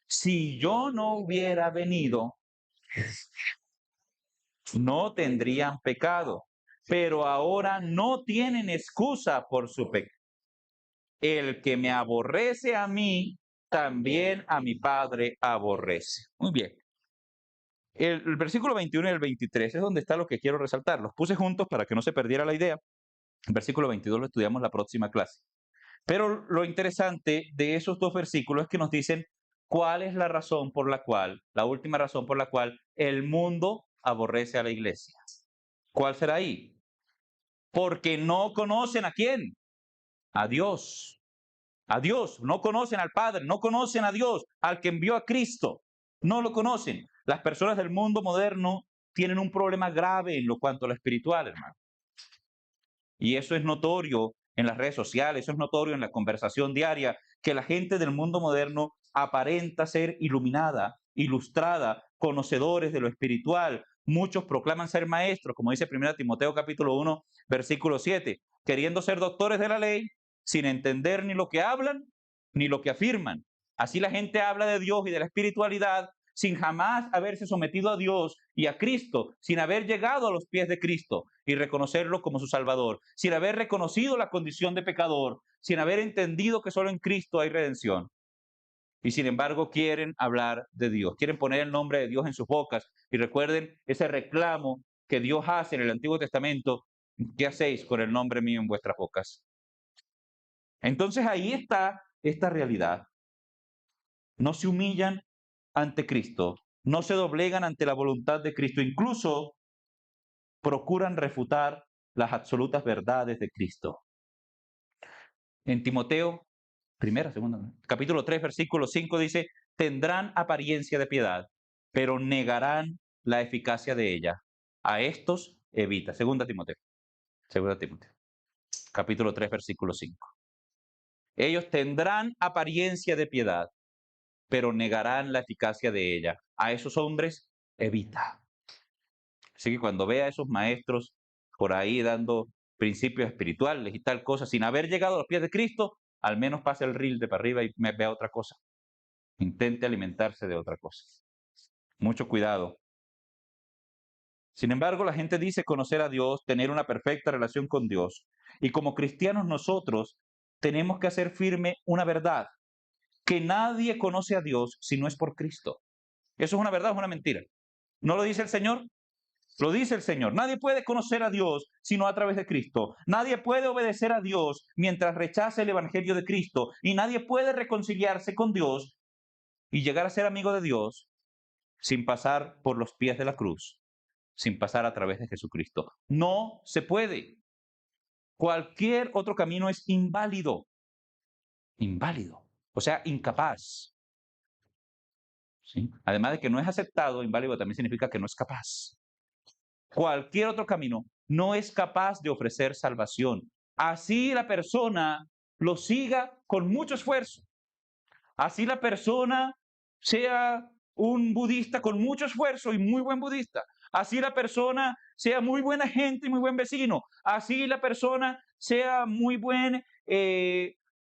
Si yo no hubiera venido, no tendrían pecado, pero ahora no tienen excusa por su pecado. El que me aborrece a mí, también a mi Padre aborrece. Muy bien. El versículo 21 y el 23 es donde está lo que quiero resaltar. Los puse juntos para que no se perdiera la idea. El versículo 22 lo estudiamos la próxima clase. Pero lo interesante de esos dos versículos es que nos dicen cuál es la razón por la cual, la última razón por la cual el mundo aborrece a la iglesia. ¿Cuál será ahí? Porque no conocen a quién. A Dios. A Dios. No conocen al Padre. No conocen a Dios, al que envió a Cristo. No lo conocen. Las personas del mundo moderno tienen un problema grave en lo cuanto a lo espiritual, hermano. Y eso es notorio en las redes sociales, eso es notorio en la conversación diaria, que la gente del mundo moderno aparenta ser iluminada, ilustrada, conocedores de lo espiritual. Muchos proclaman ser maestros, como dice 1 Timoteo capítulo 1, versículo 7, queriendo ser doctores de la ley, sin entender ni lo que hablan, ni lo que afirman. Así la gente habla de Dios y de la espiritualidad sin jamás haberse sometido a Dios y a Cristo, sin haber llegado a los pies de Cristo y reconocerlo como su Salvador, sin haber reconocido la condición de pecador, sin haber entendido que solo en Cristo hay redención. Y sin embargo quieren hablar de Dios, quieren poner el nombre de Dios en sus bocas. Y recuerden ese reclamo que Dios hace en el Antiguo Testamento: ¿qué hacéis con el nombre mío en vuestras bocas? Entonces ahí está esta realidad. No se humillan ante Cristo, no se doblegan ante la voluntad de Cristo, incluso procuran refutar las absolutas verdades de Cristo. En Timoteo, capítulo 3, versículo 5 dice: tendrán apariencia de piedad, pero negarán la eficacia de ella. A estos evita. Segunda Timoteo, capítulo 3, versículo 5. Ellos tendrán apariencia de piedad, pero negarán la eficacia de ella. A esos hombres evita. Así que cuando vea a esos maestros por ahí dando principios espirituales y tal cosa, sin haber llegado a los pies de Cristo, al menos pase el reel de para arriba y vea otra cosa. Intente alimentarse de otra cosa. Mucho cuidado. Sin embargo, la gente dice conocer a Dios, tener una perfecta relación con Dios. Y como cristianos nosotros tenemos que hacer firme una verdad: que nadie conoce a Dios si no es por Cristo. ¿Eso es una verdad o es una mentira? ¿No lo dice el Señor? Lo dice el Señor. Nadie puede conocer a Dios sino a través de Cristo. Nadie puede obedecer a Dios mientras rechace el Evangelio de Cristo. Y nadie puede reconciliarse con Dios y llegar a ser amigo de Dios sin pasar por los pies de la cruz, sin pasar a través de Jesucristo. No se puede. Cualquier otro camino es inválido. Inválido. O sea, incapaz. ¿Sí? Además de que no es aceptado, inválido también significa que no es capaz. Cualquier otro camino no es capaz de ofrecer salvación. Así la persona lo siga con mucho esfuerzo. Así la persona sea un budista con mucho esfuerzo y muy buen budista. Así la persona sea muy buena gente y muy buen vecino. Así la persona sea muy buen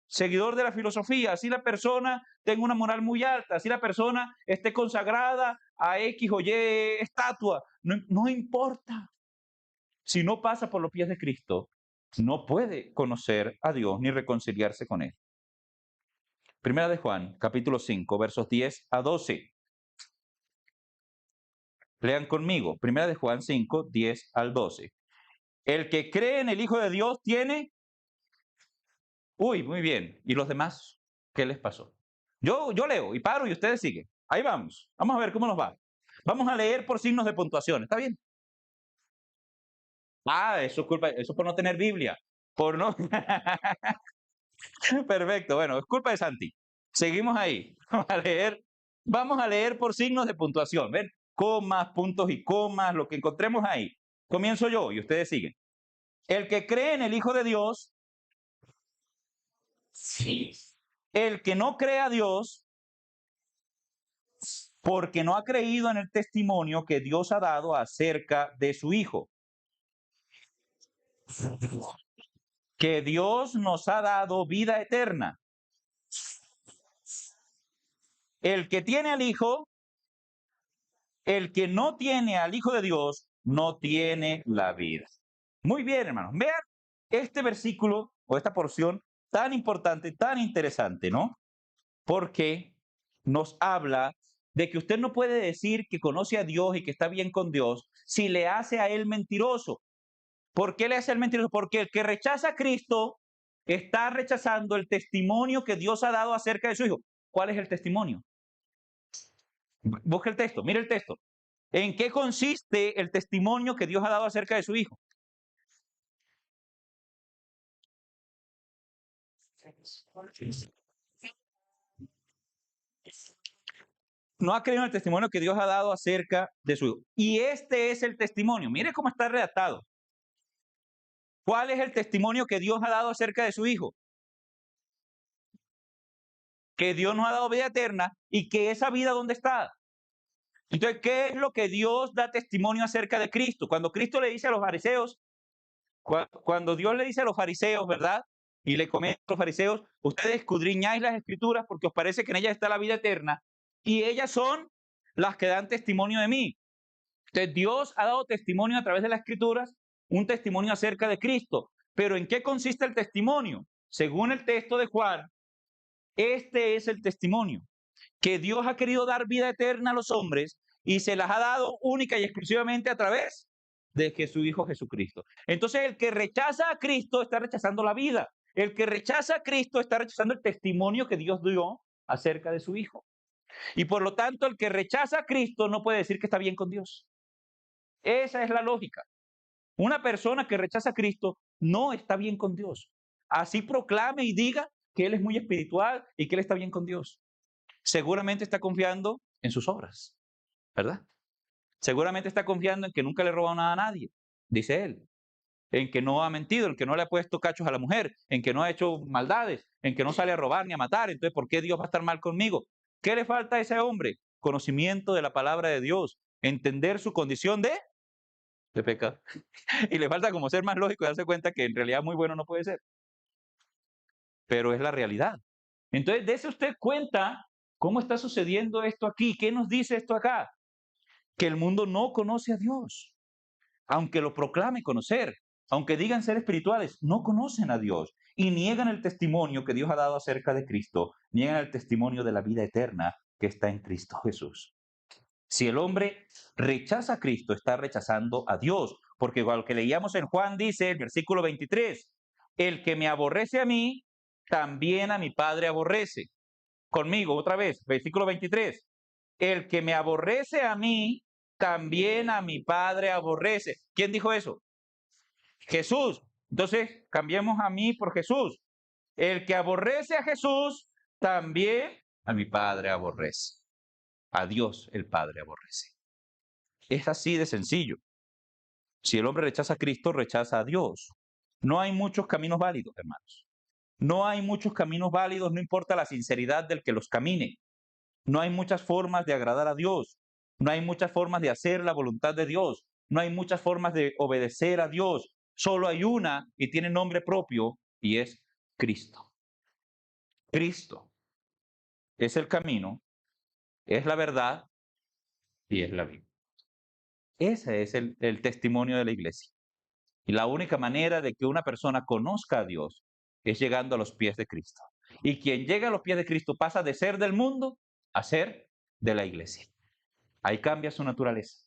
seguidor de la filosofía. Así la persona tenga una moral muy alta. Así la persona esté consagrada a X o Y estatua. No, no importa. Si no pasa por los pies de Cristo, no puede conocer a Dios ni reconciliarse con Él. Primera de Juan, capítulo 5, versos 10 a 12. Lean conmigo. Primera de Juan 5, 10 al 12. El que cree en el Hijo de Dios tiene... Uy, muy bien. ¿Y los demás? ¿Qué les pasó? Yo leo y paro y ustedes siguen. Ahí vamos. Vamos a ver cómo nos va. Vamos a leer por signos de puntuación. ¿Está bien? Ah, eso es culpa, eso por no tener Biblia. Por no... Perfecto. Bueno, es culpa de Santi. Seguimos ahí. Vamos a leer por signos de puntuación. ¿Ven? Comas, puntos y comas, lo que encontremos ahí. Comienzo yo y ustedes siguen. El que cree en el Hijo de Dios, sí. El que no cree a Dios, porque no ha creído en el testimonio que Dios ha dado acerca de su Hijo. Que Dios nos ha dado vida eterna. El que tiene al Hijo, el que no tiene al Hijo de Dios, no tiene la vida. Muy bien, hermanos. Vean este versículo o esta porción tan importante, tan interesante, ¿no? Porque nos habla de que usted no puede decir que conoce a Dios y que está bien con Dios si le hace a Él mentiroso. ¿Por qué le hace a Él mentiroso? Porque el que rechaza a Cristo está rechazando el testimonio que Dios ha dado acerca de su Hijo. ¿Cuál es el testimonio? Busque el texto, mire el texto. ¿En qué consiste el testimonio que Dios ha dado acerca de su Hijo? No ha creído en el testimonio que Dios ha dado acerca de su Hijo. Y este es el testimonio. Mire cómo está redactado. ¿Cuál es el testimonio que Dios ha dado acerca de su Hijo? Que Dios nos ha dado vida eterna y que esa vida, ¿dónde está? Entonces, ¿qué es lo que Dios da testimonio acerca de Cristo? Cuando Cristo le dice a los fariseos, cuando Dios le dice a los fariseos, ¿verdad? Y le comenta a los fariseos, ustedes escudriñáis las escrituras porque os parece que en ellas está la vida eterna y ellas son las que dan testimonio de mí. Entonces, Dios ha dado testimonio a través de las escrituras, un testimonio acerca de Cristo. Pero ¿en qué consiste el testimonio? Según el texto de Juan, este es el testimonio, que Dios ha querido dar vida eterna a los hombres y se las ha dado única y exclusivamente a través de que su Hijo Jesucristo. Entonces, el que rechaza a Cristo está rechazando la vida. El que rechaza a Cristo está rechazando el testimonio que Dios dio acerca de su Hijo. Y por lo tanto, el que rechaza a Cristo no puede decir que está bien con Dios. Esa es la lógica. Una persona que rechaza a Cristo no está bien con Dios. Así proclame y diga que Él es muy espiritual y que Él está bien con Dios. Seguramente está confiando en sus obras, ¿verdad? Seguramente está confiando en que nunca le ha robado nada a nadie, dice él. En que no ha mentido, en que no le ha puesto cachos a la mujer, en que no ha hecho maldades, en que no sale a robar ni a matar. Entonces, ¿por qué Dios va a estar mal conmigo? ¿Qué le falta a ese hombre? Conocimiento de la palabra de Dios, entender su condición de pecado. Y le falta como ser más lógico y darse cuenta que en realidad muy bueno no puede ser. Pero es la realidad. Entonces, dése usted cuenta cómo está sucediendo esto aquí. ¿Qué nos dice esto acá? Que el mundo no conoce a Dios, aunque lo proclame conocer, aunque digan ser espirituales, no conocen a Dios y niegan el testimonio que Dios ha dado acerca de Cristo, niegan el testimonio de la vida eterna que está en Cristo Jesús. Si el hombre rechaza a Cristo, está rechazando a Dios, porque igual que leíamos en Juan dice, el versículo 23, el que me aborrece a mí, también a mi Padre aborrece. Conmigo, otra vez, versículo 23. el que me aborrece a mí, también a mi Padre aborrece. ¿Quién dijo eso? Jesús. Entonces, cambiemos a mí por Jesús. El que aborrece a Jesús, también a mi Padre aborrece. A Dios el Padre aborrece. Es así de sencillo. Si el hombre rechaza a Cristo, rechaza a Dios. No hay muchos caminos válidos, hermanos. No hay muchos caminos válidos, no importa la sinceridad del que los camine. No hay muchas formas de agradar a Dios. No hay muchas formas de hacer la voluntad de Dios. No hay muchas formas de obedecer a Dios. Solo hay una y tiene nombre propio y es Cristo. Cristo es el camino, es la verdad y es la vida. Ese es el testimonio de la iglesia. Y la única manera de que una persona conozca a Dios es llegando a los pies de Cristo. Y quien llega a los pies de Cristo pasa de ser del mundo a ser de la iglesia. Ahí cambia su naturaleza,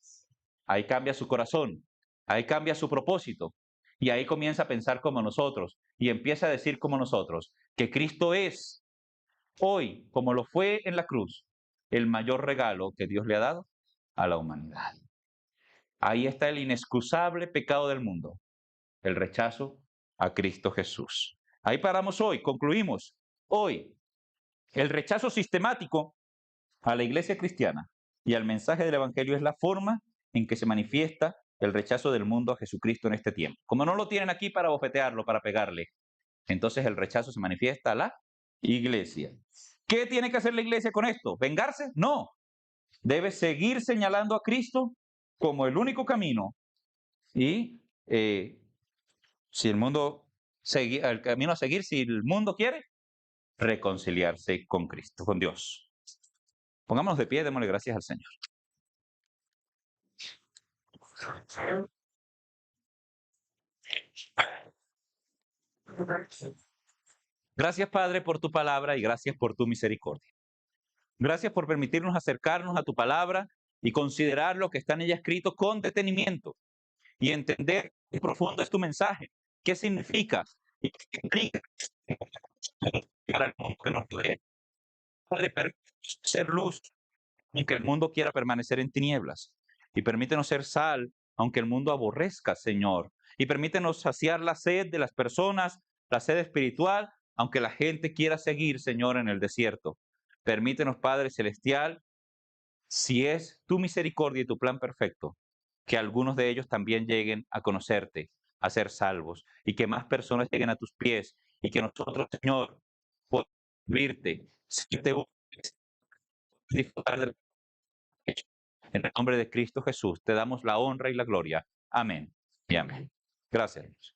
ahí cambia su corazón, ahí cambia su propósito. Y ahí comienza a pensar como nosotros y empieza a decir como nosotros que Cristo es hoy, como lo fue en la cruz, el mayor regalo que Dios le ha dado a la humanidad. Ahí está el inexcusable pecado del mundo, el rechazo a Cristo Jesús. Ahí paramos hoy, concluimos. Hoy, el rechazo sistemático a la iglesia cristiana y al mensaje del Evangelio es la forma en que se manifiesta el rechazo del mundo a Jesucristo en este tiempo. Como no lo tienen aquí para bofetearlo, para pegarle, entonces el rechazo se manifiesta a la iglesia. ¿Qué tiene que hacer la iglesia con esto? ¿Vengarse? No. Debe seguir señalando a Cristo como el único camino y si el mundo el camino a seguir, si el mundo quiere, reconciliarse con Cristo, con Dios. Pongámonos de pie, démosle gracias al Señor. Gracias, Padre, por tu palabra y gracias por tu misericordia. Gracias por permitirnos acercarnos a tu palabra y considerar lo que está en ella escrito con detenimiento y entender qué profundo es tu mensaje, qué significa y qué implica para el mundo que nos rodea. Padre, permítenos ser luz, aunque el mundo quiera permanecer en tinieblas. Y permítenos ser sal, aunque el mundo aborrezca, Señor. Y permítenos saciar la sed de las personas, la sed espiritual, aunque la gente quiera seguir, Señor, en el desierto. Permítenos, Padre Celestial, si es tu misericordia y tu plan perfecto, que algunos de ellos también lleguen a conocerte, a ser salvos, y que más personas lleguen a tus pies, y que nosotros, Señor, podamos servirte, servirte útiles, disfrutar del hecho. En el nombre de Cristo Jesús, te damos la honra y la gloria. Amén y amén. Gracias.